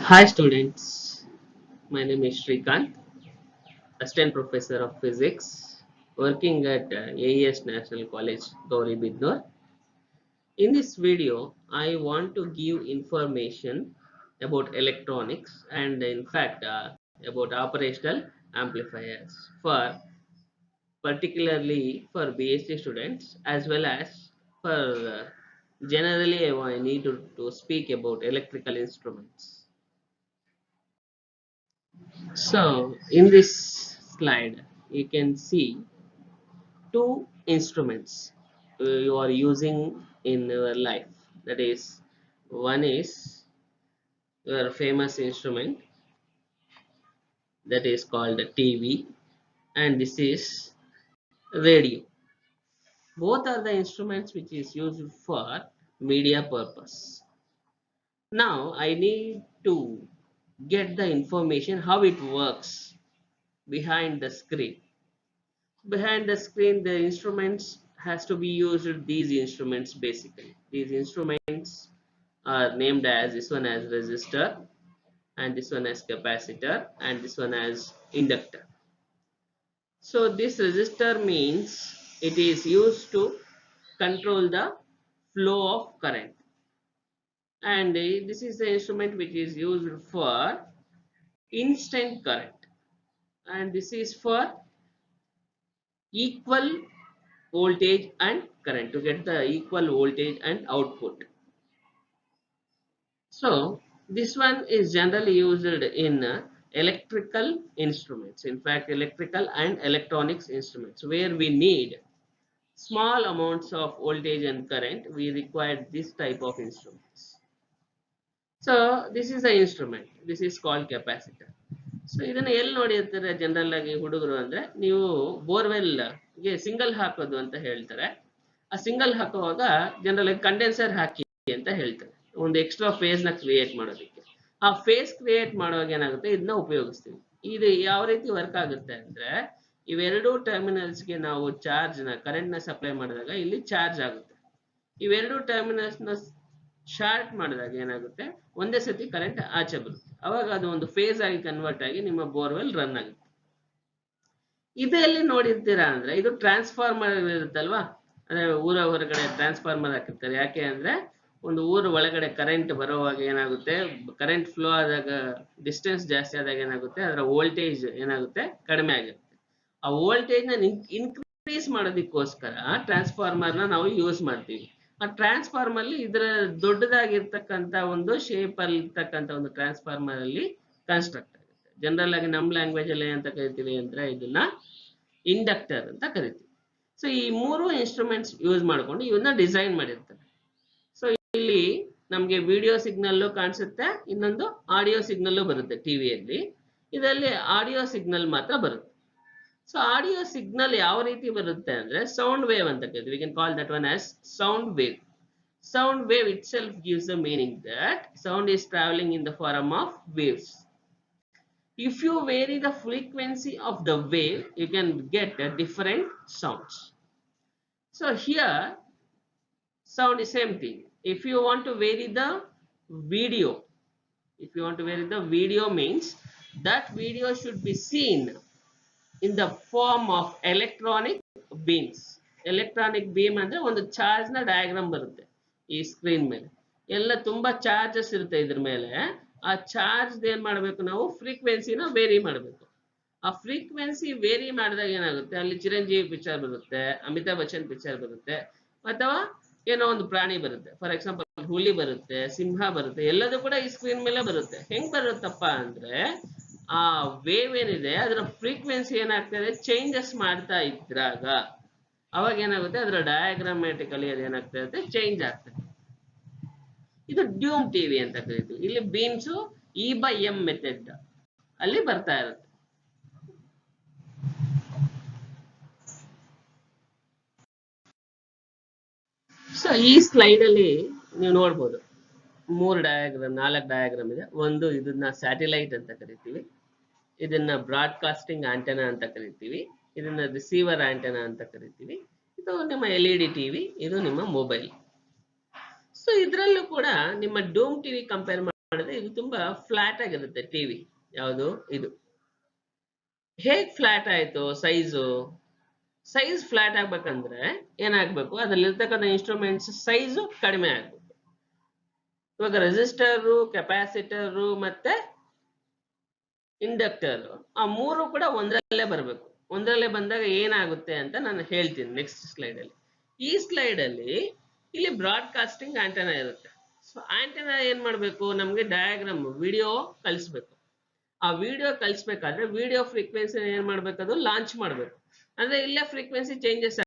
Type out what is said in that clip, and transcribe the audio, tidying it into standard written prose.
Hi students, my name is Shrikant, Assistant Professor of Physics, working at AES National College, Gauri Bidnor. In this video, I want to give information about electronics and in fact about operational amplifiers for particularly for BSc students as well as for generally I need to speak about electrical instruments. So in this slide, you can see two instruments you are using in your life. That is, one is your famous instrument that is called TV, and this is radio. Both are the instruments which is used for media purpose. Now I need to get the information how it works behind the screen. Behind the screen the instruments has to be used, these instruments basically. These instruments are named as, this one as resistor, and this one as capacitor, and this one as inductor. So this resistor means it is used to control the flow of current, and this is the instrument which is used for instant current, and this is for equal voltage and current, to get the equal voltage and output. So this one is generally used in electrical instruments, in fact electrical and electronics instruments, where we need small amounts of voltage and current. We require this type of instruments. So this is the instrument, this is called capacitor. So ಇದನ್ನ ಎಲ್ಲಿ ನೋಡಿರ್ತಾರೆ general ಆಗಿ ಹುಡುಗರು ಅಂದ್ರೆ, ನೀವು borewell ಗೆ single ಹಾಕೋದು ಅಂತ ಹೇಳ್ತಾರೆ. ಆ ಸಿಂಗಲ್ ಹಾಕುವಾಗ ಜನರಲ್ ಆಗಿ ಕಂಡೆನ್ಸರ್ ಹಾಕಿ ಅಂತ ಹೇಳ್ತಾರೆ, ಒಂದು ಎಕ್ಸ್ಟ್ರಾ ಫೇಸ್ ನ ಕ್ರಿಯೇಟ್ ಮಾಡೋದಕ್ಕೆ. ಆ ಫೇಸ್ ಕ್ರಿಯೇಟ್ ಮಾಡುವಾಗ ಏನಾಗುತ್ತೆ, ಇದನ್ನ ಉಪಯೋಗಿಸ್ತೀವಿ. ಇದು ಯಾವ ರೀತಿ ವರ್ಕ್ ಆಗುತ್ತೆ ಅಂದ್ರೆ, ಇವೆರಡು ಟರ್ಮಿನಲ್ಸ್ ಗೆ ನಾವು ಚಾರ್ಜ್ ನ ಕರೆಂಟ್ ನ ಸಪ್ಲೈ ಮಾಡಿದಾಗ ಇಲ್ಲಿ ಚಾರ್ಜ್ ಆಗುತ್ತೆ. ಇವೆರಡು ಟರ್ಮಿನಲ್ಸ್ ನ ಶಾರ್ಟ್ ಮಾಡಿದಾಗ ಏನಾಗುತ್ತೆ, ಒಂದೇ ಸತಿ ಕರೆಂಟ್ ಆಚೆ ಬರುತ್ತೆ. ಅವಾಗ ಅದು ಒಂದು ಫೇಸ್ ಆಗಿ ಕನ್ವರ್ಟ್ ಆಗಿ ನಿಮ್ಮ ಬೋರ್ವೆಲ್ ರನ್ ಆಗುತ್ತೆ. ಇದು ಎಲ್ಲಿ ನೋಡಿರ್ತೀರಾ ಅಂದ್ರೆ, ಇದು ಟ್ರಾನ್ಸ್ಫಾರ್ಮರ್ ಇರುತ್ತಲ್ವಾ, ಅಂದ್ರೆ ಊರ ಹೊರಗಡೆ ಟ್ರಾನ್ಸ್ಫಾರ್ಮರ್ ಹಾಕಿರ್ತಾರೆ. ಯಾಕೆ ಅಂದ್ರೆ, ಒಂದು ಊರ ಒಳಗಡೆ ಕರೆಂಟ್ ಬರುವಾಗ ಏನಾಗುತ್ತೆ, ಕರೆಂಟ್ ಫ್ಲೋ ಆದಾಗ ಡಿಸ್ಟೆನ್ಸ್ ಜಾಸ್ತಿ ಆದಾಗ ಏನಾಗುತ್ತೆ, ಅದರ ವೋಲ್ಟೇಜ್ ಏನಾಗುತ್ತೆ, ಕಡಿಮೆ ಆಗಿರುತ್ತೆ. ಆ ವೋಲ್ಟೇಜ್ ನ ಇನ್ಕ್ರೀಸ್ ಮಾಡೋದಕ್ಕೋಸ್ಕರ ಟ್ರಾನ್ಸ್ಫಾರ್ಮರ್ ನ ನಾವು ಯೂಸ್ ಮಾಡ್ತೀವಿ. ಆ ಟ್ರಾನ್ಸ್ಫಾರ್ಮರ್ ಅಲ್ಲಿ ಇದರ ದೊಡ್ಡದಾಗಿರ್ತಕ್ಕಂಥ ಒಂದು ಶೇಪ್ ಅಲ್ಲಿ ಇರ್ತಕ್ಕಂಥ ಒಂದು ಟ್ರಾನ್ಸ್ಫಾರ್ಮರ್ ಅಲ್ಲಿ ಕನ್ಸ್ಟ್ರಕ್ಟ್ ಆಗುತ್ತೆ. ಜನರಲ್ ಆಗಿ ನಮ್ಮ ಲ್ಯಾಂಗ್ವೇಜ್ ಅಲ್ಲಿ ಅಂತ ಕರಿತೀವಿ ಅಂದ್ರೆ ಇದನ್ನ ಇಂಡಕ್ಟರ್ ಅಂತ ಕರಿತೀವಿ. ಸೊ ಈ ಮೂರು ಇನ್ಸ್ಟ್ರೂಮೆಂಟ್ಸ್ ಯೂಸ್ ಮಾಡ್ಕೊಂಡು ಇವನ್ನ ಡಿಸೈನ್ ಮಾಡಿರ್ತಾರೆ. ಸೊ ಇಲ್ಲಿ ನಮ್ಗೆ ವಿಡಿಯೋ ಸಿಗ್ನಲ್ ಕಾಣಿಸುತ್ತೆ, ಇನ್ನೊಂದು ಆಡಿಯೋ ಸಿಗ್ನಲ್ ಬರುತ್ತೆ ಟಿವಿಯಲ್ಲಿ. ಇದರಲ್ಲಿ ಆಡಿಯೋ ಸಿಗ್ನಲ್ ಮಾತ್ರ ಬರುತ್ತೆ. ಸೊ ಆಡಿಯೋ ಸಿಗ್ನಲ್ ಯಾವ ರೀತಿ ಬರುತ್ತೆ ಅಂದ್ರೆ, ಸೌಂಡ್ ವೇವ್ ಅಂತ ಕರಿತೀವಿ. We can call that one as sound wave. Sound wave itself gives the meaning that sound is traveling in the form of waves. If you vary the frequency of the wave, you can get different sounds. So here sound is same thing. If you want to vary the video, means that video should be seen in the form of electronic beams. Electronic beam ಅಂದ್ರೆ ಒಂದು charge ನ diagram ಬರುತ್ತೆ ಈ screen ಮೇಲೆ. ಎಲ್ಲ ತುಂಬಾ charges ಇರುತ್ತೆ ಇದ್ರ ಮೇಲೆ. ಆ ಚಾರ್ಜ್ ಏನ್ ಮಾಡ್ಬೇಕು, ನಾವು ಫ್ರೀಕ್ವೆನ್ಸಿನ ವೇರಿ ಮಾಡಬೇಕು. ಆ ಫ್ರೀಕ್ವೆನ್ಸಿ ವೇರಿ ಮಾಡಿದಾಗ ಏನಾಗುತ್ತೆ, ಅಲ್ಲಿ ಚಿರಂಜೀವಿ ಪಿಕ್ಚರ್ ಬರುತ್ತೆ, ಅಮಿತಾಬ್ ಬಚ್ಚನ್ ಪಿಕ್ಚರ್ ಬರುತ್ತೆ, ಅಥವಾ ಏನೋ ಒಂದು ಪ್ರಾಣಿ ಬರುತ್ತೆ. ಫಾರ್ ಎಕ್ಸಾಂಪಲ್ ಹುಲಿ ಬರುತ್ತೆ, ಸಿಂಹ ಬರುತ್ತೆ, ಎಲ್ಲದೂ ಕೂಡ ಈ ಸ್ಕ್ರೀನ್ ಮೇಲೆ ಬರುತ್ತೆ. ಹೆಂಗ್ ಬರುತ್ತಪ್ಪ ಅಂದ್ರೆ, ಆ ವೇವ್ ಏನಿದೆ ಅದರ ಫ್ರೀಕ್ವೆನ್ಸಿ ಏನಾಗ್ತದೆ, ಚೇಂಜಸ್ ಮಾಡ್ತಾ ಇದ್ರಾಗ ಅವಾಗ ಏನಾಗುತ್ತೆ, ಅದರ ಡಯಾಗ್ರಾಮ್ಯಾಟಿಕಲಿ ಅದೇನಾಗ್ತದೆ, ಚೇಂಜ್ ಆಗ್ತದೆ. ಇದು ಡ್ಯೂಮ್ ಟಿವಿ ಅಂತ ಕರಿತೀವಿ. ಇಲ್ಲಿ ಬೀಮ್ಸ್ E/M ಮೆಥಡ್ ಅಲ್ಲಿ ಬರ್ತಾ ಇರುತ್ತೆ. ಸೊ ಈ ಸ್ಲೈಡ್ ಅಲ್ಲಿ ನೀವು ನೋಡ್ಬೋದು, 4 ಡಯಾಗ್ರಾಮ್ ಇದೆ. ಒಂದು ಇದನ್ನ ಸ್ಯಾಟಲೈಟ್ ಅಂತ ಕರಿತೀವಿ, ಇದನ್ನ ಬ್ರಾಡ್ಕಾಸ್ಟಿಂಗ್ ಆಂಟೆನಾ ಅಂತ ಕರಿತೀವಿ, ಇದನ್ನ ರಿಸೀವರ್ ಆಂಟೆನಾ ಅಂತ ಕರಿತೀವಿ, ಇದು ನಿಮ್ಮ LED ಟಿವಿ, ಇದು ನಿಮ್ಮ ಮೊಬೈಲ್. ಸೊ ಇದರಲ್ಲೂ ಕೂಡ ನಿಮ್ಮ ಡೂಮ್ ಟಿವಿ ಕಂಪೇರ್ ಮಾಡಿದ್ರೆ ಇದು ತುಂಬಾ ಫ್ಲಾಟ್ ಆಗಿರುತ್ತೆ ಟಿವಿ. ಯಾವುದು ಇದು ಹೇಗ್ ಫ್ಲಾಟ್ ಆಯ್ತು ಸೈಜ್ ಫ್ಲಾಟ್ ಆಗ್ಬೇಕಂದ್ರೆ ಏನಾಗ್ಬೇಕು, ಅದ್ರಲ್ಲಿರ್ತಕ್ಕಂಥ ಇನ್ಸ್ಟ್ರೂಮೆಂಟ್ಸ್ ಸೈಜು ಕಡಿಮೆ ಆಗ್ಬೇಕು. ಇವಾಗ ರೆಸಿಸ್ಟರು, ಕೆಪಾಸಿಟರು ಮತ್ತೆ ಇಂಡಕ್ಟರ್ ಆ ಮೂರು ಕೂಡ ಒಂದರಲ್ಲೇ ಬರಬೇಕು. ಒಂದರಲ್ಲೇ ಬಂದಾಗ ಏನಾಗುತ್ತೆ ಅಂತ ನಾನು ಹೇಳ್ತೀನಿ ನೆಕ್ಸ್ಟ್ ಸ್ಲೈಡ್ ಅಲ್ಲಿ. ಈ ಸ್ಲೈಡ್ ಅಲ್ಲಿ ಇಲ್ಲಿ ಬ್ರಾಡ್ಕಾಸ್ಟಿಂಗ್ ಆಂಟೆನಾ ಇರುತ್ತೆ. ಸೊ ಆಂಟೆನಾ ಏನ್ ಮಾಡಬೇಕು, ನಮಗೆ ಡಯಾಗ್ರಾಮ್ ವಿಡಿಯೋ ಕಳಿಸ್ಬೇಕು. ಆ ವಿಡಿಯೋ ಕಳಿಸ್ಬೇಕಾದ್ರೆ ವಿಡಿಯೋ ಫ್ರೀಕ್ವೆನ್ಸಿ ಏನ್ ಮಾಡ್ಬೇಕು, ಅದು ಲಾಂಚ್ ಮಾಡ್ಬೇಕು. ಅಂದ್ರೆ ಇಲ್ಲೇ ಫ್ರೀಕ್ವೆನ್ಸಿ ಚೇಂಜಸ್